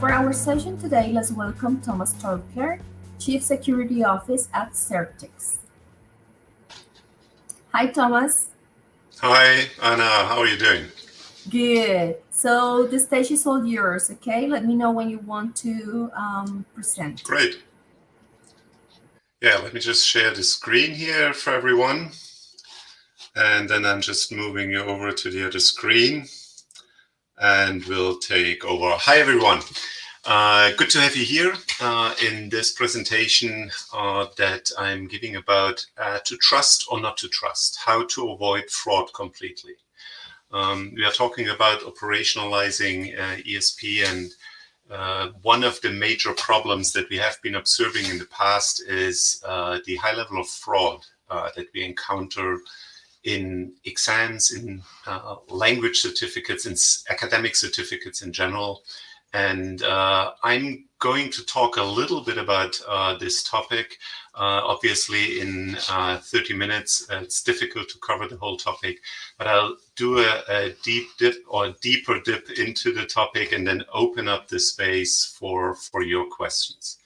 For our session today, let's welcome Thomas Torpler, Chief Security Office at Certix. Hi, Thomas. Hi, Anna. How are you doing? Good. So the stage is all yours, okay? Let me know when you want to present. Great. Yeah, let me just share the screen here for everyone. And then I'm just moving you over to the other screen. And we'll take over. Hi, everyone. Good to have you here in this presentation that I'm giving about to trust or not to trust, how to avoid fraud completely. We are talking about operationalizing ESP, and one of the major problems that we have been observing in the past is the high level of fraud that we encounter in exams, in language certificates, in academic certificates in general. And I'm going to talk a little bit about this topic. Obviously, in 30 minutes, it's difficult to cover the whole topic, but I'll do a deep dip or deeper dip into the topic and then open up the space for your questions.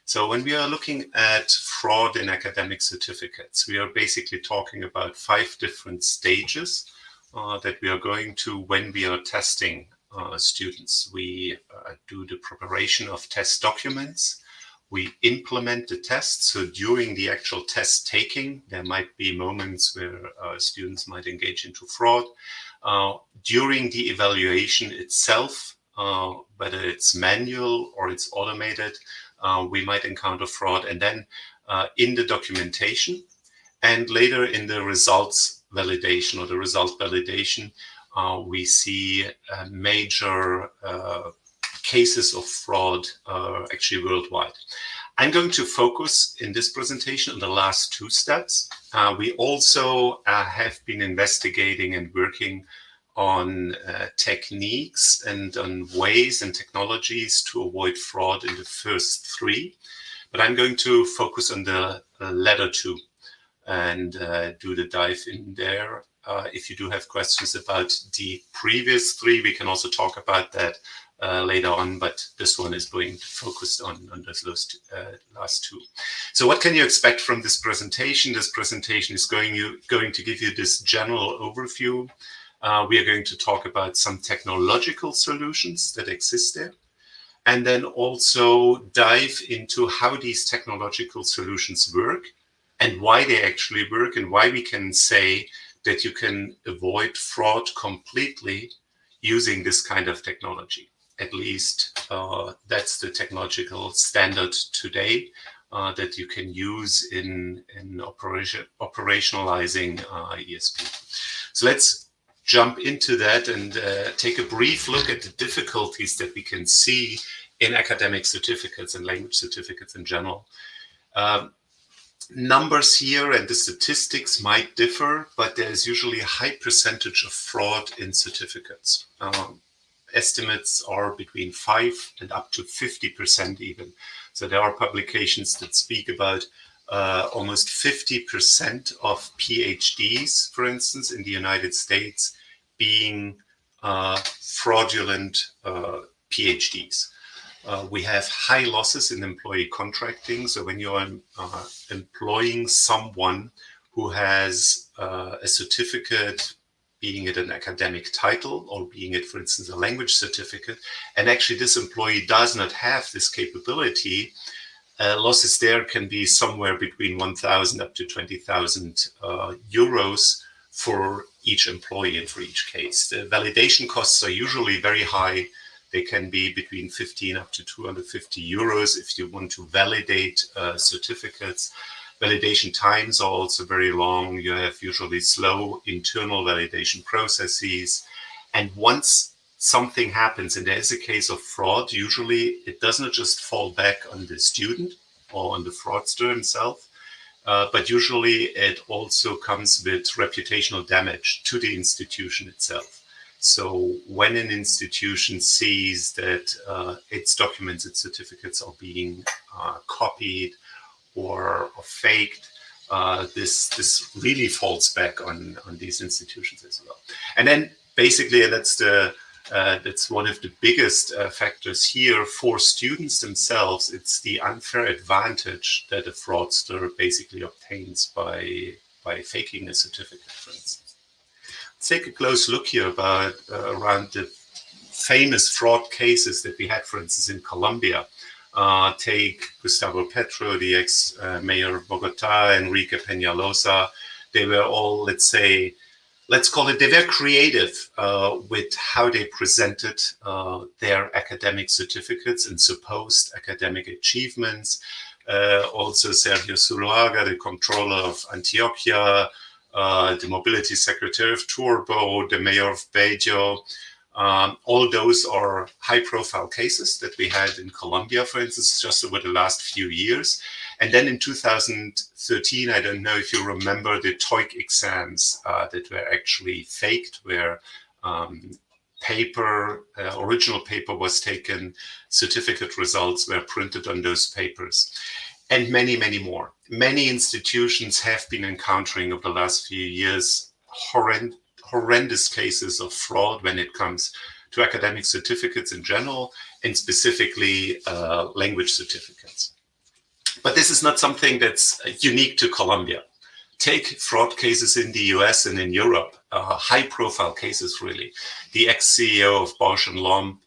So when we are looking at fraud in academic certificates, we are basically talking about 5 different stages that we are going to when we are testing students. We do the preparation of test documents. We implement the test. So during the actual test taking, there might be moments where students might engage into fraud. During the evaluation itself, whether it's manual or it's automated, we might encounter fraud. And then in the documentation and later in the results validation or the result validation, we see major cases of fraud actually worldwide. I'm going to focus in this presentation on the last 2 steps. We also have been investigating and working on techniques and on ways and technologies to avoid fraud in the first 3. But I'm going to focus on the latter 2 and do the dive in there. If you do have questions about the previous 3, we can also talk about that later on, but this one is going to focus on those last 2. So what can you expect from this presentation? This presentation is going to give you this general overview. We are going to talk about some technological solutions that exist there, and then also dive into how these technological solutions work and why they actually work and why we can say that you can avoid fraud completely using this kind of technology. At least that's the technological standard today that you can use in operationalizing ESP. So let's jump into that and take a brief look at the difficulties that we can see in academic certificates and language certificates in general. Numbers here and the statistics might differ, but there's usually a high percentage of fraud in certificates. Estimates are between 5 and up to 50% even. So there are publications that speak about almost 50% of PhDs, for instance, in the United States being fraudulent PhDs. We have high losses in employee contracting. So when you're employing someone who has a certificate, being it an academic title or being it, for instance, a language certificate, and actually this employee does not have this capability, losses there can be somewhere between 1,000 up to 20,000 euros for each employee and for each case. The validation costs are usually very high. They can be between 15 up to 250 euros if you want to validate certificates. Validation times are also very long. You have usually slow internal validation processes. And once something happens and there is a case of fraud, usually it does not just fall back on the student or on the fraudster himself, but usually it also comes with reputational damage to the institution itself. So when an institution sees that its documents, its certificates are being copied or faked, this really falls back on these institutions as well. And then basically that's the that's one of the biggest factors here for students themselves. It's the unfair advantage that a fraudster basically obtains by faking a certificate, for instance. Let's take a close look here about around the famous fraud cases that we had, for instance, in Colombia. Take Gustavo Petro, the ex-mayor of Bogota, Enrique Peñalosa. They were all, let's call it, they were creative with how they presented their academic certificates and supposed academic achievements. Also Sergio Zuluaga, the controller of Antioquia, the mobility secretary of Turbo, the mayor of Bajo. All those are high-profile cases that we had in Colombia, for instance, just over the last few years. And then in 2013, I don't know if you remember the TOEIC exams that were actually faked, where original paper was taken, certificate results were printed on those papers, and many, many more. Many institutions have been encountering over the last few years horrendous cases of fraud when it comes to academic certificates in general, and specifically language certificates. But this is not something that's unique to Colombia. Take fraud cases in the US and in Europe, high-profile cases, really. The ex-CEO of Bausch & Lomb,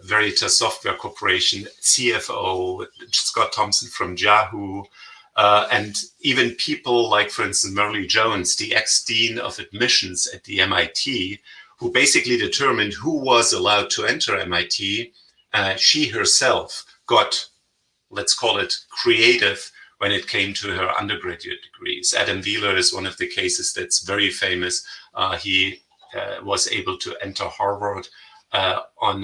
Veritas Software Corporation, CFO, Scott Thompson from Yahoo, and even people like, for instance, Merle Jones, the ex-dean of admissions at the MIT, who basically determined who was allowed to enter MIT. She herself got, let's call it, creative when it came to her undergraduate degrees. Adam Wheeler is one of the cases that's very famous. He was able to enter Harvard on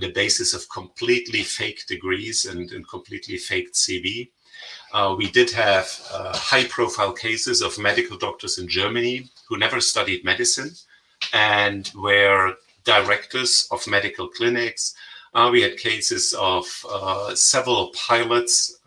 the basis of completely fake degrees and completely faked CV. We did have high-profile cases of medical doctors in Germany who never studied medicine and were directors of medical clinics. We had cases of several pilots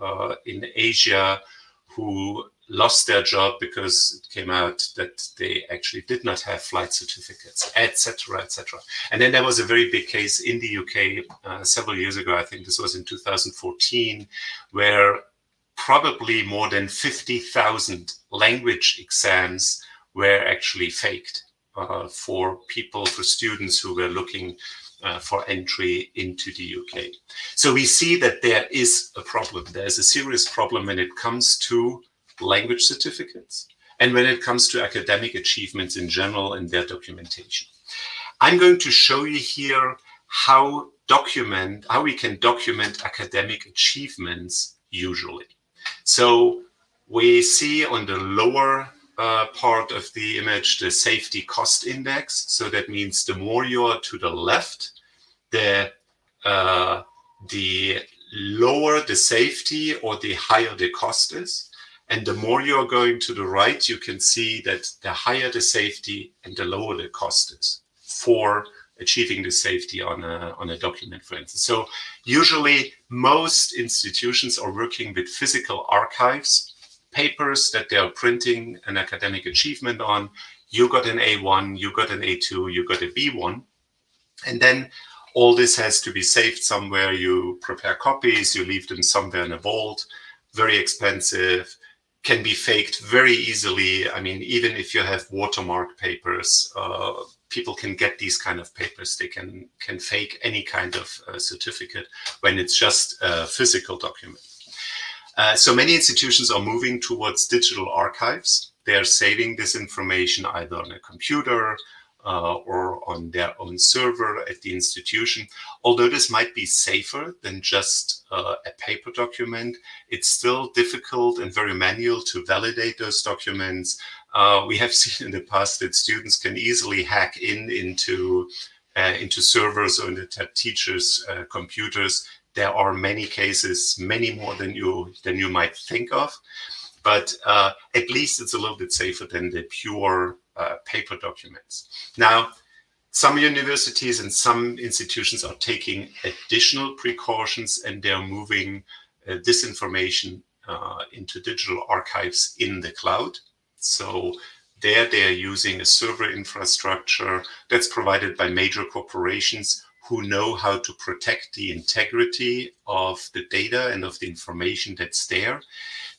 in Asia who lost their job because it came out that they actually did not have flight certificates, etc., etc. And then there was a very big case in the UK several years ago, I think this was in 2014, where probably more than 50,000 language exams were actually faked for students who were looking for entry into the UK. So we see that there is a problem. There's a serious problem when it comes to language certificates and when it comes to academic achievements in general and their documentation. I'm going to show you here how we can document academic achievements usually. So we see on the lower part of the image the safety cost index. So that means the more you are to the left, the lower the safety or the higher the cost is. And the more you are going to the right, you can see that the higher the safety and the lower the cost is for achieving the safety on a document, for instance. So usually most institutions are working with physical archives, papers that they are printing an academic achievement on. You got an A1, you got an A2, you got a B1. And then all this has to be saved somewhere. You prepare copies, you leave them somewhere in a vault, very expensive, can be faked very easily. I mean, even if you have watermark papers, people can get these kind of papers. They can fake any kind of certificate when it's just a physical document. So many institutions are moving towards digital archives. They are saving this information either on a computer or on their own server at the institution. Although this might be safer than just a paper document, it's still difficult and very manual to validate those documents. We have seen in the past that students can easily hack into servers or into teachers' computers. There are many cases, many more than you might think of, but at least it's a little bit safer than the pure paper documents. Now, some universities and some institutions are taking additional precautions, and they're moving this information into digital archives in the cloud. So There they are using a server infrastructure that's provided by major corporations who know how to protect the integrity of the data and of the information that's there,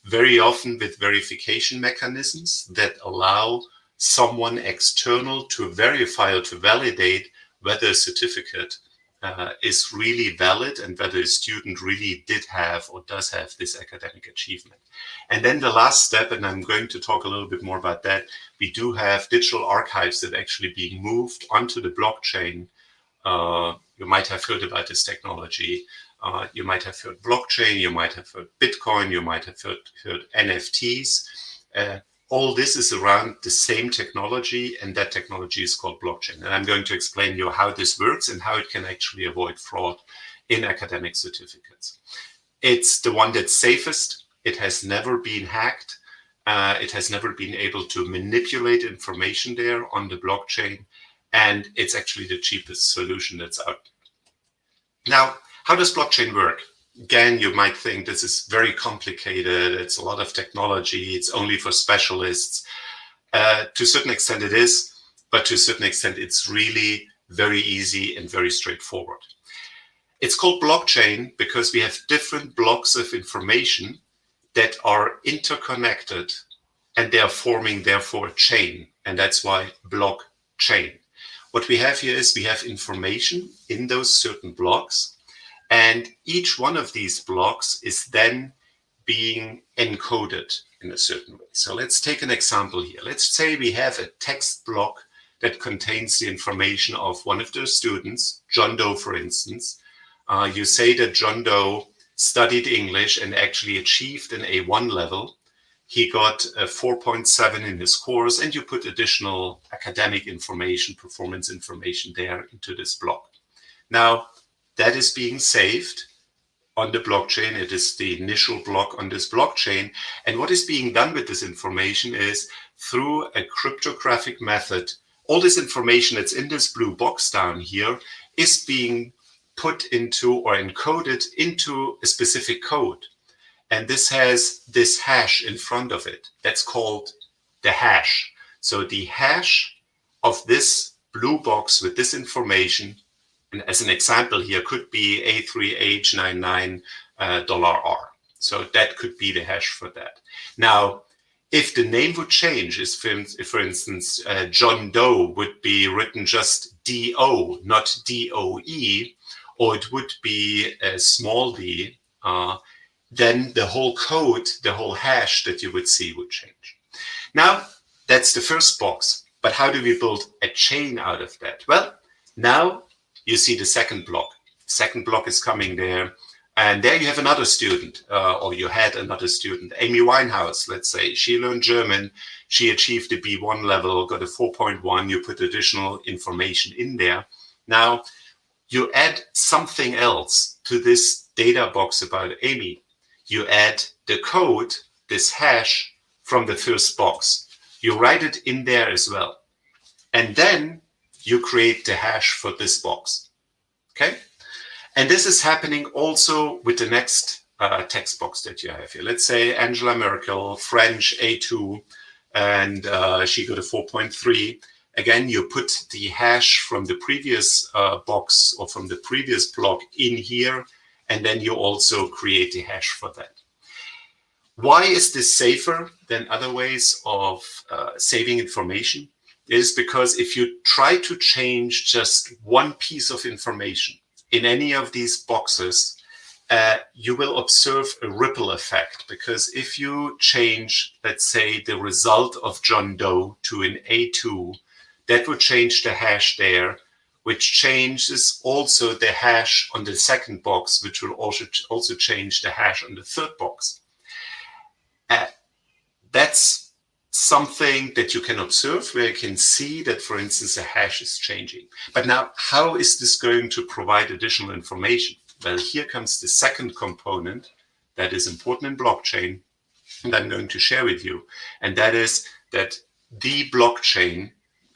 very often with verification mechanisms that allow someone external to verify or to validate whether a certificate is really valid and whether a student really did have or does have this academic achievement. And then the last step, and I'm going to talk a little bit more about that, we do have digital archives that are actually being moved onto the blockchain. You might have heard about this technology. You might have heard blockchain, you might have heard Bitcoin, you might have heard NFTs. All this is around the same technology, and that technology is called blockchain. And I'm going to explain you how this works and how it can actually avoid fraud in academic certificates. It's the one that's safest. It has never been hacked. It has never been able to manipulate information there on the blockchain. And it's actually the cheapest solution that's out there. Now, how does blockchain work? Again, you might think this is very complicated. It's a lot of technology. It's only for specialists. To a certain extent it is, but to a certain extent it's really very easy and very straightforward. It's called blockchain because we have different blocks of information that are interconnected, and they are forming therefore a chain, and that's why blockchain. What we have here is we have information in those certain blocks, and each one of these blocks is then being encoded in a certain way. So let's take an example here. Let's say we have a text block that contains the information of one of the students, John Doe, for instance. You say that John Doe studied English and actually achieved an A1 level. He got a 4.7 in his course, and you put additional academic information, performance information there into this block. Now, that is being saved on the blockchain. It is the initial block on this blockchain. And what is being done with this information is through a cryptographic method, all this information that's in this blue box down here is being put into or encoded into a specific code. And this has this hash in front of it. That's called the hash. So the hash of this blue box with this information, and as an example here, could be A3H99$R. So that could be the hash for that. Now, if the name would change, if for instance, John Doe would be written just D-O, not D-O-E, or it would be a small d, then the whole code, the whole hash that you would see would change. Now, that's the first box. But how do we build a chain out of that? Well, now you see the second block. Second block is coming there. And there you have another student, or you had another student, Amy Winehouse, let's say. She learned German. She achieved the B1 level, got a 4.1. You put additional information in there. Now, you add something else to this data box about Amy. You add the code, this hash, from the first box. You write it in there as well. And then you create the hash for this box. Okay? And this is happening also with the next text box that you have here. Let's say Angela Merkel, French A2, and she got a 4.3. Again, you put the hash from the previous box or from the previous block in here, and then you also create the hash for that. Why is this safer than other ways of saving information? It is because if you try to change just one piece of information in any of these boxes, you will observe a ripple effect, because if you change, let's say, the result of John Doe to an A2, that would change the hash there, which changes also the hash on the second box, which will also change the hash on the third box. That's something that you can observe, where you can see that, for instance, the hash is changing. But now, how is this going to provide additional information? Well, here comes the second component that is important in blockchain, and I'm going to share with you. And that is that the blockchain,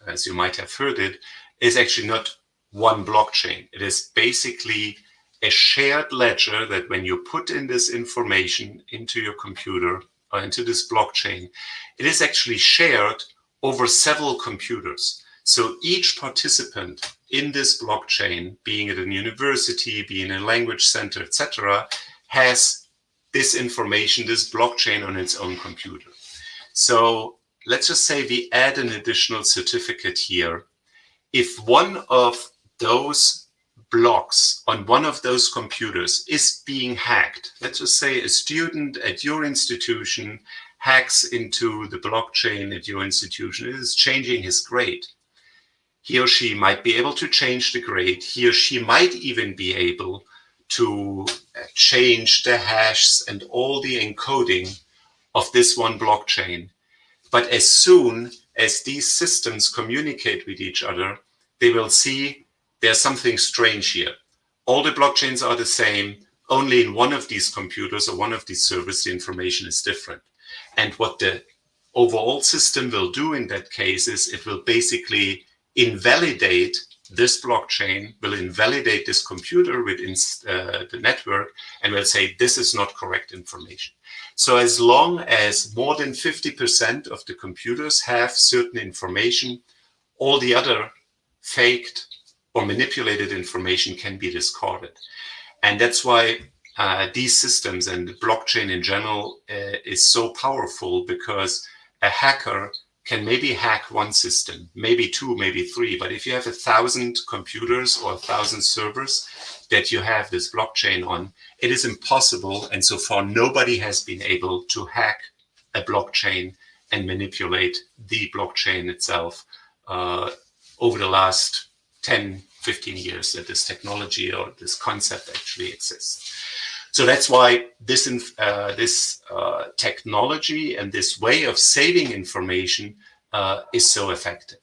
as you might have heard it, is actually not one blockchain. It is basically a shared ledger that when you put in this information into your computer or into this blockchain, it is actually shared over several computers. So each participant in this blockchain, being at a university, being in a language center, etc., has this information, this blockchain on its own computer. So let's just say we add an additional certificate here. If one of those blocks on one of those computers is being hacked, let's just say a student at your institution hacks into the blockchain at your institution, is changing his grade. He or she might be able to change the grade. He or she might even be able to change the hashes and all the encoding of this one blockchain. But as soon as these systems communicate with each other, they will see there's something strange here. All the blockchains are the same. Only in one of these computers or one of these servers, the information is different. And what the overall system will do in that case is it will basically invalidate this blockchain, will invalidate this computer within the network, and will say this is not correct information. So as long as more than 50% of the computers have certain information, all the other faked or manipulated information can be discarded. And that's why these systems and the blockchain in general is so powerful, because a hacker can maybe hack one system, maybe two, maybe three. But if you have 1,000 computers or 1,000 servers that you have this blockchain on, it is impossible. And so far, nobody has been able to hack a blockchain and manipulate the blockchain itself over the last 10, 15 years that this technology or this concept actually exists. So that's why this technology and this way of saving information is so effective.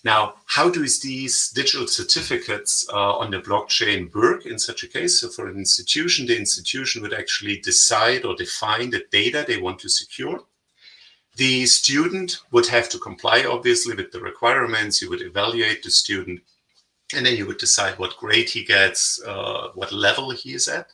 Now, how do these digital certificates on the blockchain work in such a case? So for an institution, the institution would actually decide or define the data they want to secure. The student would have to comply, obviously, with the requirements. You would evaluate the student, and then you would decide what grade he gets, what level he is at.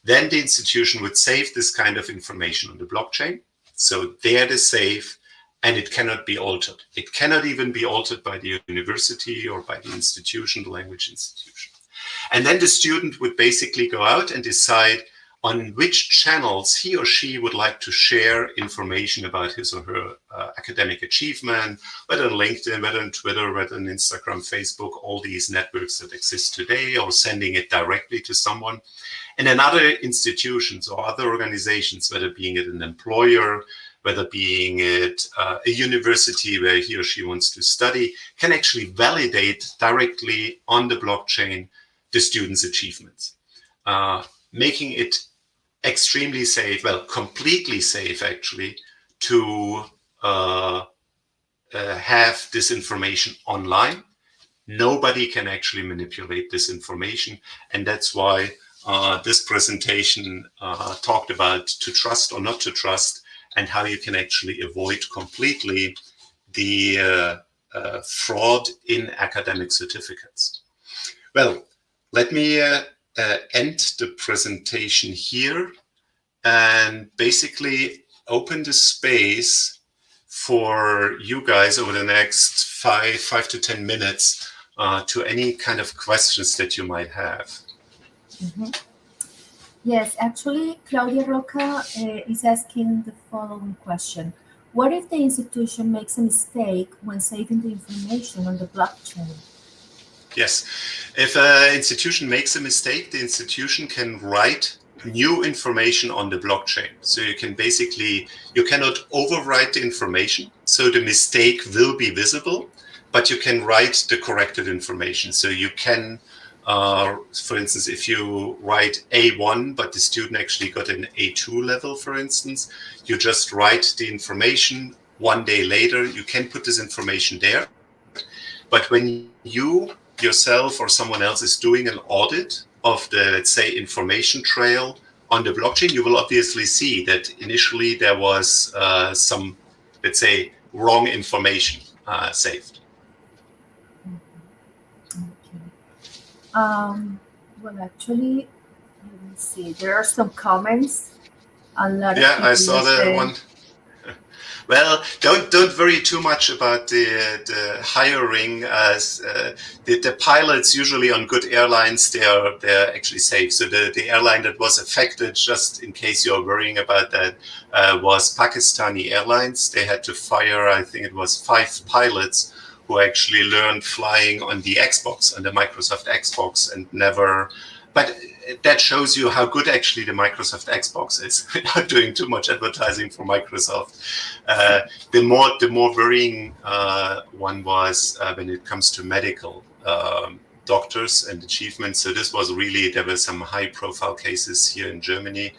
Then the institution would save this kind of information on the blockchain. So there it is safe, and it cannot be altered. It cannot even be altered by the university or by the institution, the language institution. And then the student would basically go out and decide on which channels he or she would like to share information about his or her academic achievement, whether on LinkedIn, whether on Twitter, whether on Instagram, Facebook, all these networks that exist today, or sending it directly to someone. And then other institutions or other organizations, whether being it an employer, whether being it a university where he or she wants to study, can actually validate directly on the blockchain the student's achievements, making it extremely safe, well, completely safe actually, to have this information online. Nobody can actually manipulate this information, and that's why this presentation talked about to trust or not to trust, and how you can actually avoid completely the fraud in academic certificates. Well, let me end the presentation here and basically open the space for you guys over the next 5 to 10 minutes to any kind of questions that you might have. Mm-hmm. Yes, actually, Claudia Roca is asking the following question. What if the institution makes a mistake when saving the information on the blockchain? Yes, if an institution makes a mistake, the institution can write new information on the blockchain. So you can basically, you cannot overwrite the information. So the mistake will be visible, but you can write the corrected information. So you can, for instance, if you write A1, but the student actually got an A2 level, for instance, you just write the information. One day later, you can put this information there. But when you yourself or someone else is doing an audit of the, let's say, information trail on the blockchain, you will obviously see that initially there was some, let's say, wrong information saved. Okay. Well, actually, let me see. There are some comments. A lot of Yeah, I people saw that say, one. Well, don't worry too much about the hiring. As the pilots usually on good airlines, they're actually safe. So the airline that was affected, just in case you're worrying about that, was Pakistani Airlines. They had to fire, I think it was 5 pilots who actually learned flying on the Xbox, on the Microsoft Xbox, and never. But that shows you how good actually the Microsoft Xbox is. Not doing too much advertising for Microsoft. The more worrying one was when it comes to medical doctors and achievements. So this was really, there were some high-profile cases here in Germany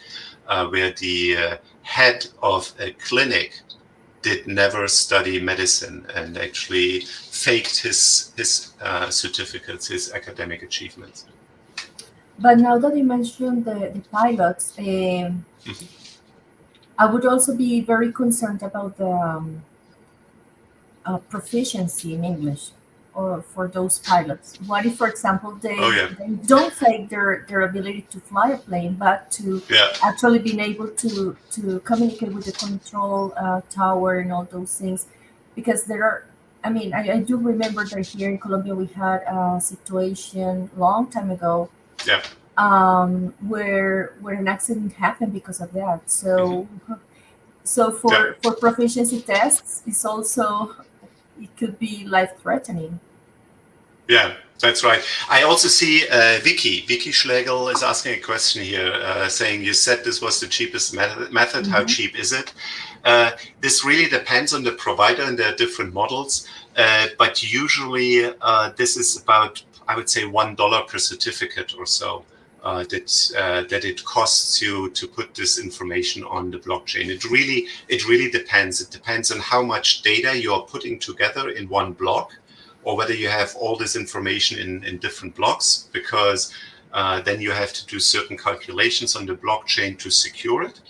where the head of a clinic did never study medicine and actually faked his certificates, his academic achievements. But now that you mentioned the pilots, I would also be very concerned about the proficiency in English or for those pilots. What if, for example, they don't fake their ability to fly a plane, but to actually being able to communicate with the control tower and all those things? Because there are, I do remember that here in Colombia we had a situation long time ago where an accident happened because of that. So for proficiency tests, it's also, it could be life-threatening. Yeah, that's right. I also see Vicky Schlegel is asking a question here, saying you said this was the cheapest method. How cheap is it? This really depends on the provider, and there are different models. But usually this is about, I would say, $1 per certificate or so that it costs you to put this information on the blockchain. It really depends. It depends on how much data you are putting together in one block, or whether you have all this information in different blocks, because then you have to do certain calculations on the blockchain to secure it.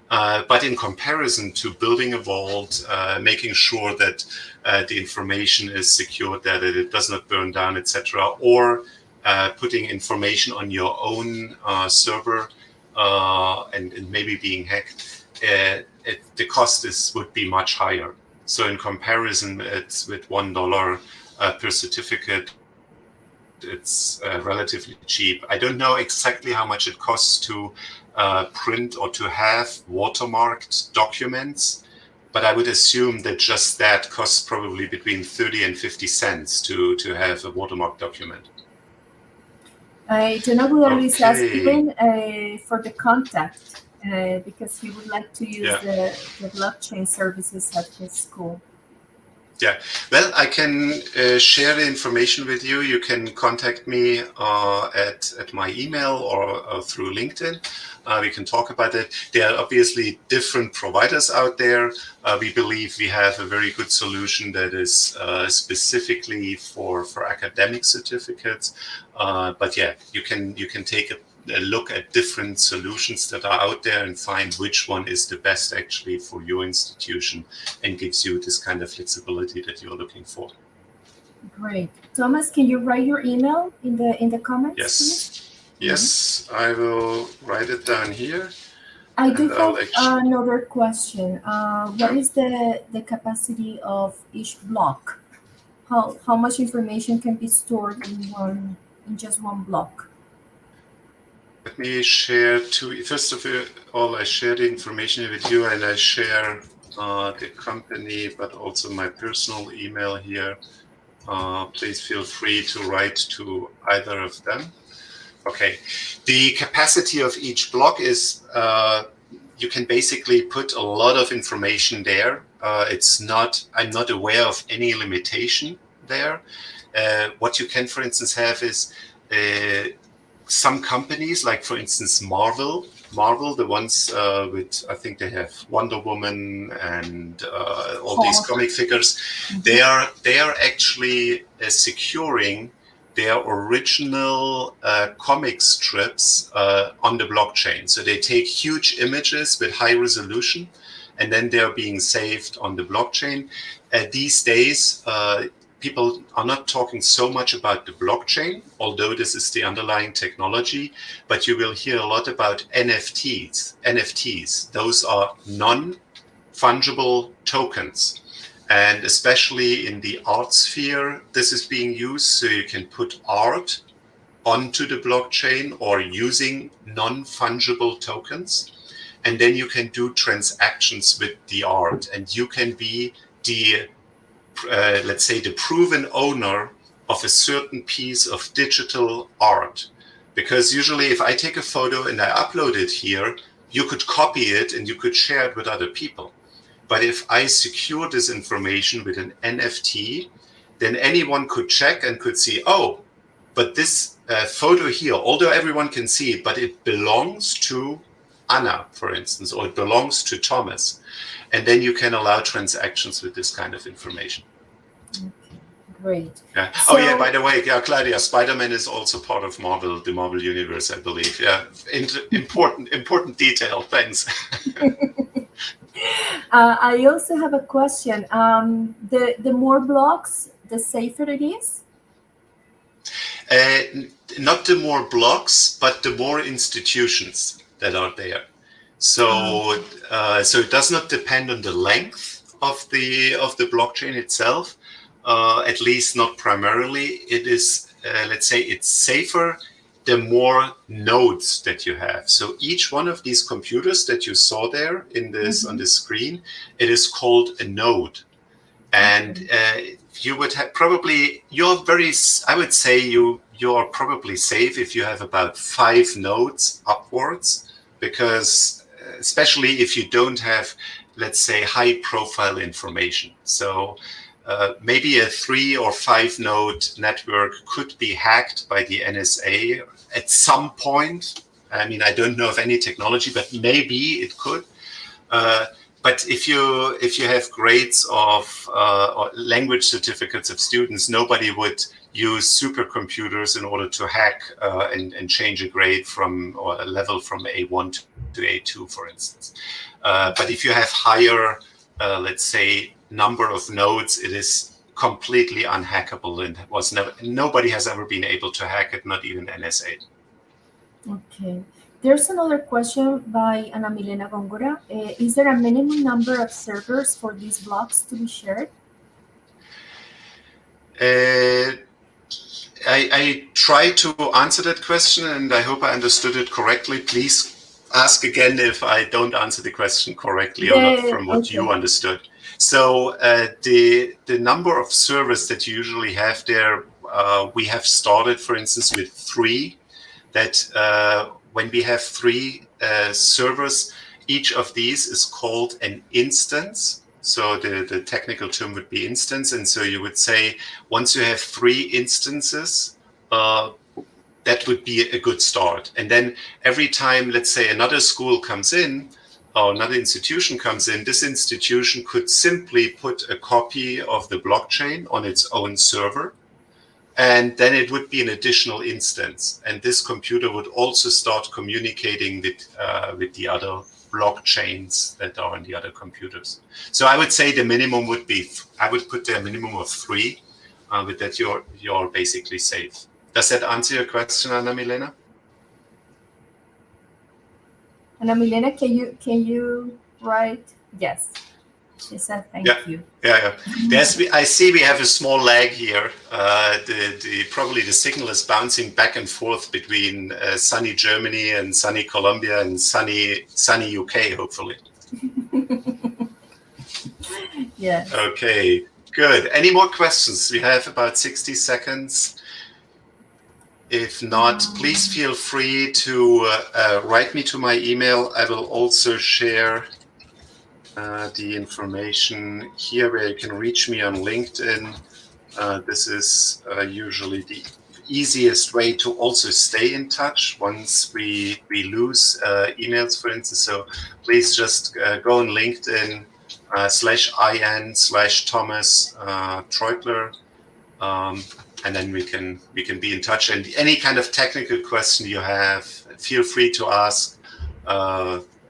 But in comparison to building a vault, making sure that the information is secured, that it does not burn down, etc., or putting information on your own server and maybe being hacked, the cost would be much higher. So in comparison, it's with $1 per certificate, it's relatively cheap. I don't know exactly how much it costs to print or to have watermarked documents, but I would assume that just that costs probably between 30 and 50 cents to have a watermarked document. John Abu is asking for the contact because he would like to use the blockchain services at his school. Yeah, well, I can share the information with you. You can contact me at my email or through LinkedIn. We can talk about it. There are obviously different providers out there. We believe we have a very good solution that is specifically for academic certificates. But yeah, you can take a look at different solutions that are out there and find which one is the best actually for your institution and gives you this kind of flexibility that you're looking for. Great. Thomas, can you write your email in the comments? Yes. Please? Yes, I will write it down here. I do have another question. What is the capacity of each block? How much information can be stored in just one block? Let me share first of all, I share the information with you, and I share the company, but also my personal email here. Please feel free to write to either of them. Okay, the capacity of each block is, you can basically put a lot of information there. I'm not aware of any limitation there. What you can, for instance, have is some companies, like for instance Marvel, the ones with, I think they have Wonder Woman and all these comic figures. They are actually securing their original comic strips on the blockchain. So they take huge images with high resolution, and then they're being saved on the blockchain. These days, people are not talking so much about the blockchain, although this is the underlying technology, but you will hear a lot about NFTs. Those are fungible tokens. And especially in the art sphere, this is being used, so you can put art onto the blockchain or using non-fungible tokens. And then you can do transactions with the art, and you can be the, let's say, the proven owner of a certain piece of digital art. Because usually if I take a photo and I upload it here, you could copy it and you could share it with other people. But if I secure this information with an NFT, then anyone could check and could see, oh, but this photo here, although everyone can see it, but it belongs to Anna, for instance, or it belongs to Thomas. And then you can allow transactions with this kind of information. Okay, great. Yeah. So, oh yeah, by the way, yeah, Claudia, Spider-Man is also part of Marvel, the Marvel universe, I believe. Yeah, important detail. Thanks. I also have a question. The more blocks, the safer it is? Not the more blocks, but the more institutions that are there. So, so it does not depend on the length of the blockchain itself. At least not primarily. It is, let's say, it's safer the more nodes that you have. So each one of these computers that you saw there in this on the screen, it is called a node. And you would have probably, I would say you're probably safe if you have about 5 nodes upwards, because especially if you don't have, let's say, high profile information. So maybe a 3 or 5 node network could be hacked by the NSA at some point. I mean, I don't know of any technology, but maybe it could. But if you have grades of or language certificates of students, nobody would use supercomputers in order to hack and change a grade from, or a level from A1 to A2, for instance. But if you have higher, let's say, number of nodes, it is completely unhackable, and nobody has ever been able to hack it, not even NSA. Okay. There's another question by Ana Milena Góngora. Is there a minimum number of servers for these blocks to be shared? I tried to answer that question, and I hope I understood it correctly. Please ask again if I don't answer the question correctly or not from what you understood. So the number of servers that you usually have there, we have started, for instance, with 3. That when we have 3 servers, each of these is called an instance. So the technical term would be instance. And so you would say, once you have 3 instances, that would be a good start. And then every time, let's say, another school comes in, or another institution comes in, this institution could simply put a copy of the blockchain on its own server. And then it would be an additional instance. And this computer would also start communicating with the other blockchains that are on the other computers. So I would say the minimum would be, I would put there a minimum of 3, with that you're basically safe. Does that answer your question, Ana Milena? Ana Milena, can you write? Yes. She said thank you. Yeah. I see we have a small lag here. Probably the signal is bouncing back and forth between sunny Germany and sunny Colombia and sunny UK, hopefully. Yeah. Okay, good. Any more questions? We have about 60 seconds. If not, please feel free to write me to my email. I will also share the information here where you can reach me on LinkedIn. This is usually the easiest way to also stay in touch once we lose emails, for instance. So please just go on LinkedIn /in/Thomas Treutler, and then we can be in touch. And any kind of technical question you have, feel free to ask.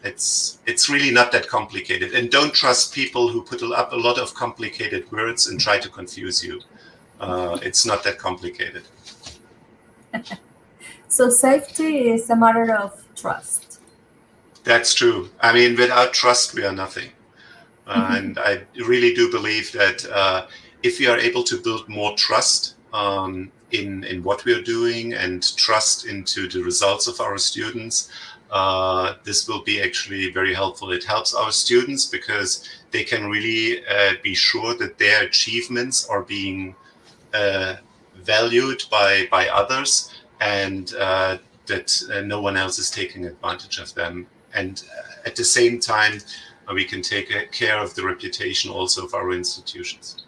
It's really not that complicated, and don't trust people who put up a lot of complicated words and try to confuse you. It's not that complicated. So safety is a matter of trust. That's true. I mean, without trust, we are nothing. And I really do believe that if we are able to build more trust in what we are doing and trust into the results of our students, this will be actually very helpful. It helps our students because they can really be sure that their achievements are being valued by others, and that no one else is taking advantage of them. And at the same time, we can take care of the reputation also of our institutions.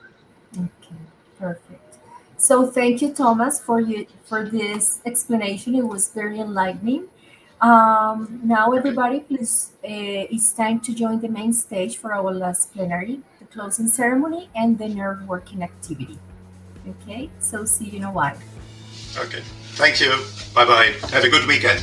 Okay, perfect. So thank you, Thomas, for this explanation. It was very enlightening. Now, everybody, please, it's time to join the main stage for our last plenary, the closing ceremony, and the nerve working activity. Okay, so see you in a while. Okay, thank you. Bye-bye. Have a good weekend.